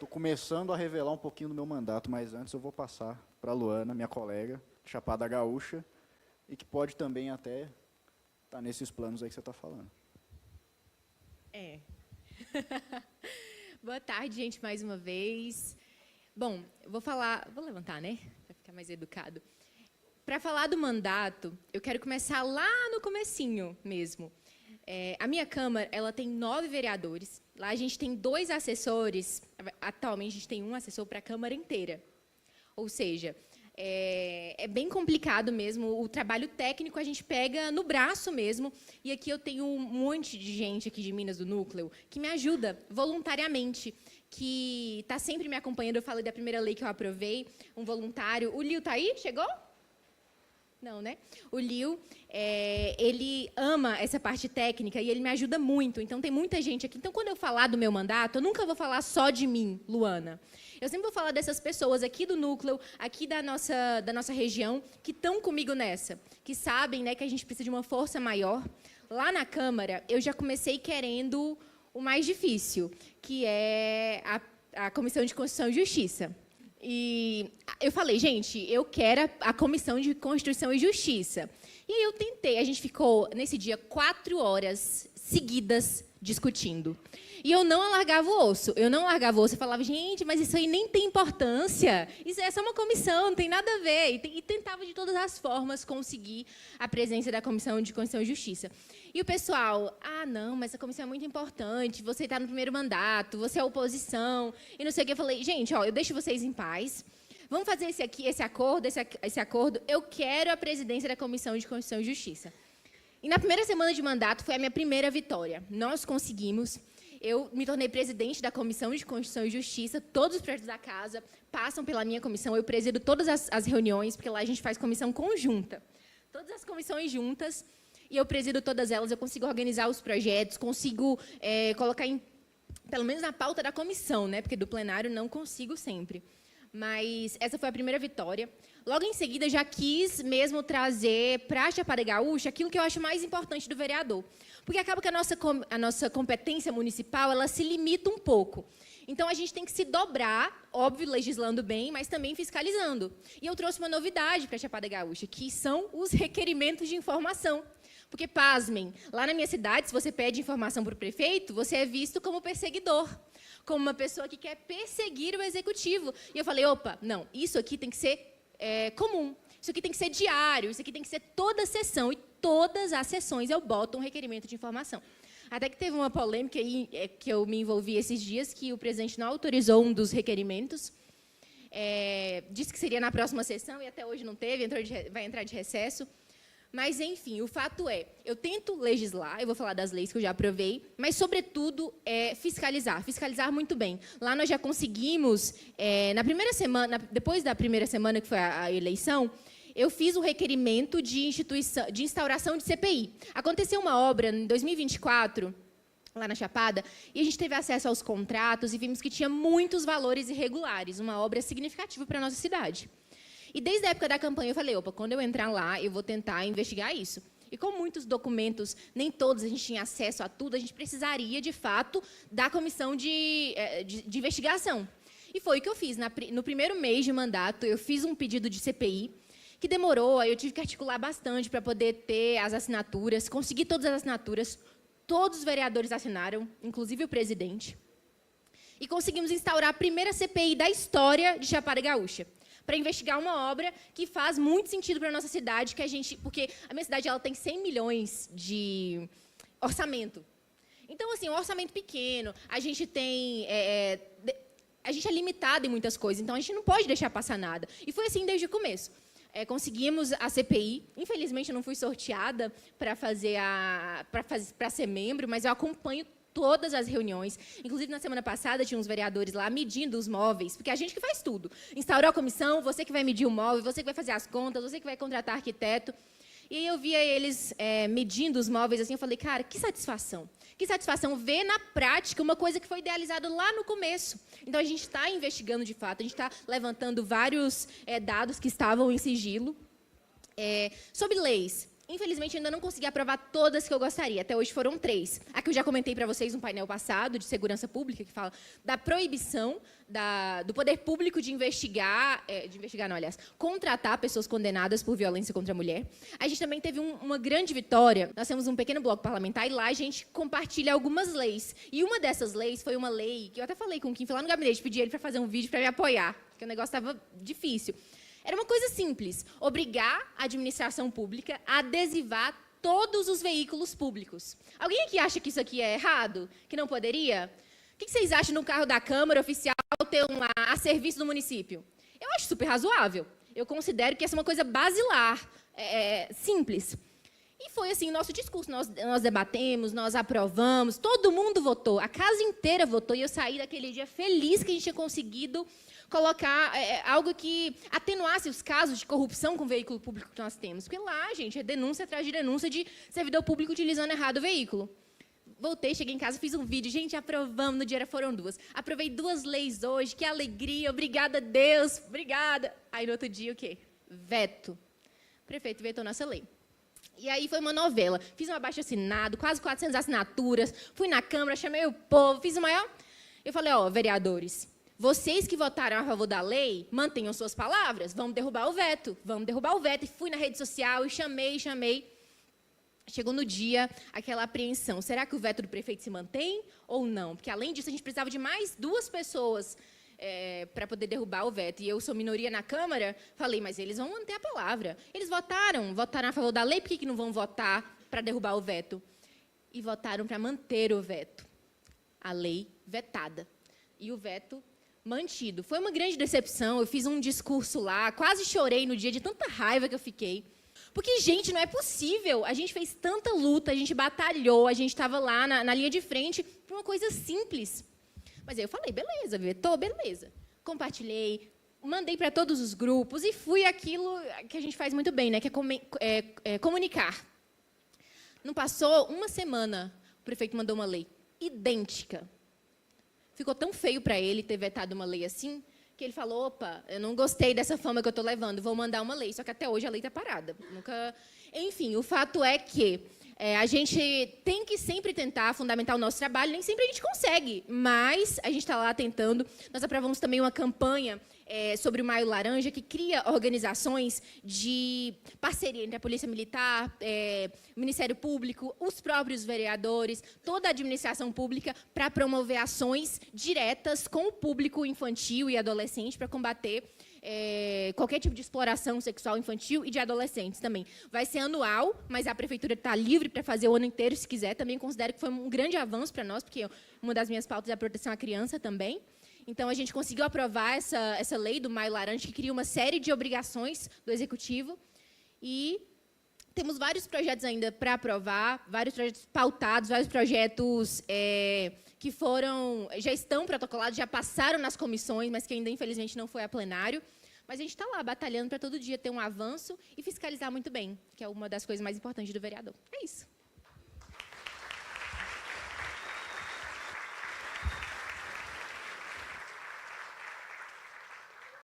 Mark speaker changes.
Speaker 1: Estou começando a revelar um pouquinho do meu mandato, mas antes eu vou passar para a Luana, minha colega, de Chapada Gaúcha, e que pode também até estar nesses planos aí que você está falando.
Speaker 2: É. Boa tarde, gente, mais uma vez. Bom, eu vou levantar, né, para ficar mais educado. Para falar do mandato, eu quero começar lá no comecinho mesmo. A minha Câmara, ela tem 9 vereadores. Lá a gente tem 2 assessores. Atualmente, a gente tem um assessor para a Câmara inteira. Ou seja, é bem complicado mesmo. O trabalho técnico a gente pega no braço mesmo. E aqui eu tenho um monte de gente aqui de Minas do Núcleo que me ajuda voluntariamente, que está sempre me acompanhando. Eu falei da primeira lei que eu aprovei, um voluntário. O Lio está aí? Chegou? Não, né? O Lio, ele ama essa parte técnica e ele me ajuda muito. Então, tem muita gente aqui. Então, quando eu falar do meu mandato, eu nunca vou falar só de mim, Luana. Eu sempre vou falar dessas pessoas aqui do núcleo, aqui da nossa região, que estão comigo nessa, que sabem, né, que a gente precisa de uma força maior. Lá na Câmara, eu já comecei querendo o mais difícil, que é a Comissão de Constituição e Justiça. E eu falei, gente, eu quero a Comissão de Constituição e Justiça. E eu tentei, a gente ficou, nesse dia, 4 horas seguidas discutindo. E eu não largava o osso. Eu falava, gente, mas isso aí nem tem importância. Isso é só uma comissão, não tem nada a ver. E tentava, de todas as formas, conseguir a presença da Comissão de Constituição e Justiça. E o pessoal, não, mas essa comissão é muito importante, você está no primeiro mandato, você é oposição, e não sei o que. Eu falei, gente, eu deixo vocês em paz, vamos fazer esse acordo, eu quero a presidência da Comissão de Constituição e Justiça. E na primeira semana de mandato foi a minha primeira vitória. Nós conseguimos, eu me tornei presidente da Comissão de Constituição e Justiça, todos os projetos da casa passam pela minha comissão, eu presido todas as reuniões, porque lá a gente faz comissão conjunta. Todas as comissões juntas, e eu presido todas elas, eu consigo organizar os projetos, consigo colocar, pelo menos na pauta da comissão, né? Porque do plenário não consigo sempre. Mas essa foi a primeira vitória. Logo em seguida, já quis mesmo trazer para a Chapada Gaúcha aquilo que eu acho mais importante do vereador. Porque acaba que a nossa competência municipal ela se limita um pouco. Então, a gente tem que se dobrar, óbvio, legislando bem, mas também fiscalizando. E eu trouxe uma novidade para a Chapada Gaúcha, que são os requerimentos de informação. Porque, pasmem, lá na minha cidade, se você pede informação para o prefeito, você é visto como perseguidor, como uma pessoa que quer perseguir o executivo. E eu falei, opa, não, isso aqui tem que ser comum, isso aqui tem que ser diário, isso aqui tem que ser toda sessão, e todas as sessões eu boto um requerimento de informação. Até que teve uma polêmica aí, que eu me envolvi esses dias, que o presidente não autorizou um dos requerimentos, disse que seria na próxima sessão, e até hoje não teve, vai entrar de recesso. Mas, enfim, o fato é, eu tento legislar, eu vou falar das leis que eu já aprovei, mas, sobretudo, fiscalizar muito bem. Lá nós já conseguimos, na primeira semana, depois da primeira semana que foi a eleição, eu fiz o requerimento de instauração de CPI. Aconteceu uma obra em 2024, lá na Chapada, e a gente teve acesso aos contratos e vimos que tinha muitos valores irregulares, uma obra significativa para a nossa cidade. E desde a época da campanha eu falei, opa, quando eu entrar lá, eu vou tentar investigar isso. E como muitos documentos, nem todos a gente tinha acesso a tudo, a gente precisaria, de fato, da comissão de investigação. E foi o que eu fiz. No primeiro mês de mandato, eu fiz um pedido de CPI, que demorou, aí eu tive que articular bastante para poder ter as assinaturas, consegui todas as assinaturas, todos os vereadores assinaram, inclusive o presidente, e conseguimos instaurar a primeira CPI da história de Chapada Gaúcha, para investigar uma obra que faz muito sentido para a nossa cidade, porque a minha cidade ela tem 100 milhões de orçamento. Então, assim, um orçamento pequeno, a gente é limitado em muitas coisas, então a gente não pode deixar passar nada. E foi assim desde o começo. Conseguimos a CPI, infelizmente eu não fui sorteada para ser membro, mas eu acompanho todas as reuniões. Inclusive, na semana passada, tinha uns vereadores lá medindo os móveis, porque a gente que faz tudo. Instaurou a comissão, você que vai medir o móvel, você que vai fazer as contas, você que vai contratar arquiteto. E aí eu via eles medindo os móveis, assim, eu falei, cara, que satisfação. Que satisfação ver na prática uma coisa que foi idealizada lá no começo. Então, a gente está investigando de fato, a gente está levantando vários dados que estavam em sigilo. Sobre leis. Infelizmente, ainda não consegui aprovar todas que eu gostaria. Até hoje foram 3. A que eu já comentei para vocês no painel passado, de segurança pública, que fala da proibição do poder público de investigar, contratar pessoas condenadas por violência contra a mulher. A gente também teve uma grande vitória. Nós temos um pequeno bloco parlamentar e lá a gente compartilha algumas leis. E uma dessas leis foi uma lei que eu até falei com o Kim, fui lá no gabinete, pedi ele para fazer um vídeo para me apoiar, porque o negócio estava difícil. Era uma coisa simples, obrigar a administração pública a adesivar todos os veículos públicos. Alguém aqui acha que isso aqui é errado? Que não poderia? O que vocês acham no carro da Câmara oficial ter um a serviço do município? Eu acho super razoável. Eu considero que essa é uma coisa basilar, simples. E foi assim o nosso discurso. Nós debatemos, nós aprovamos, todo mundo votou, a casa inteira votou, e eu saí daquele dia feliz que a gente tinha conseguido colocar algo que atenuasse os casos de corrupção com o veículo público que nós temos. Porque lá, gente, é denúncia atrás de denúncia de servidor público utilizando errado o veículo. Voltei, cheguei em casa, fiz um vídeo. Gente, aprovamos, no dia foram 2. Aprovei 2 leis hoje, que alegria, obrigada a Deus, obrigada. Aí, no outro dia, o quê? Veto. O prefeito vetou nossa lei. E aí foi uma novela. Fiz um abaixo-assinado, quase 400 assinaturas, fui na Câmara, chamei o povo, fiz o maior... Eu falei, vereadores, vocês que votaram a favor da lei, mantenham suas palavras, vamos derrubar o veto. E fui na rede social e chamei. Chegou no dia aquela apreensão. Será que o veto do prefeito se mantém ou não? Porque, além disso, a gente precisava de mais 2 pessoas para poder derrubar o veto. E eu sou minoria na Câmara, falei, mas eles vão manter a palavra. Eles votaram a favor da lei, por que não vão votar para derrubar o veto? E votaram para manter o veto. A lei vetada. E o veto mantido. Foi uma grande decepção, eu fiz um discurso lá, quase chorei no dia de tanta raiva que eu fiquei. Porque, gente, não é possível. A gente fez tanta luta, a gente batalhou, a gente estava lá na linha de frente por uma coisa simples. Mas aí eu falei, beleza, vetou, beleza. Compartilhei, mandei para todos os grupos e fui aquilo que a gente faz muito bem, né, que é comunicar. Não passou uma semana, o prefeito mandou uma lei idêntica. Ficou tão feio para ele ter vetado uma lei assim, que ele falou, opa, eu não gostei dessa fama que eu estou levando, vou mandar uma lei. Só que até hoje a lei está parada. Enfim, o fato é que a gente tem que sempre tentar fundamentar o nosso trabalho, nem sempre a gente consegue, mas a gente está lá tentando. Nós aprovamos também uma campanha sobre o Maio Laranja, que cria organizações de parceria entre a Polícia Militar, o Ministério Público, os próprios vereadores, toda a administração pública, para promover ações diretas com o público infantil e adolescente para combater qualquer tipo de exploração sexual infantil e de adolescentes também. Vai ser anual, mas a prefeitura está livre para fazer o ano inteiro, se quiser. Também considero que foi um grande avanço para nós, porque uma das minhas pautas é a proteção à criança também. Então, a gente conseguiu aprovar essa lei do Maio Laranja, que cria uma série de obrigações do Executivo. E temos vários projetos ainda para aprovar, vários projetos pautados, vários projetos que já estão protocolados, já passaram nas comissões, mas que ainda, infelizmente, não foi a plenário. Mas a gente está lá batalhando para todo dia ter um avanço e fiscalizar muito bem, que é uma das coisas mais importantes do vereador. É isso.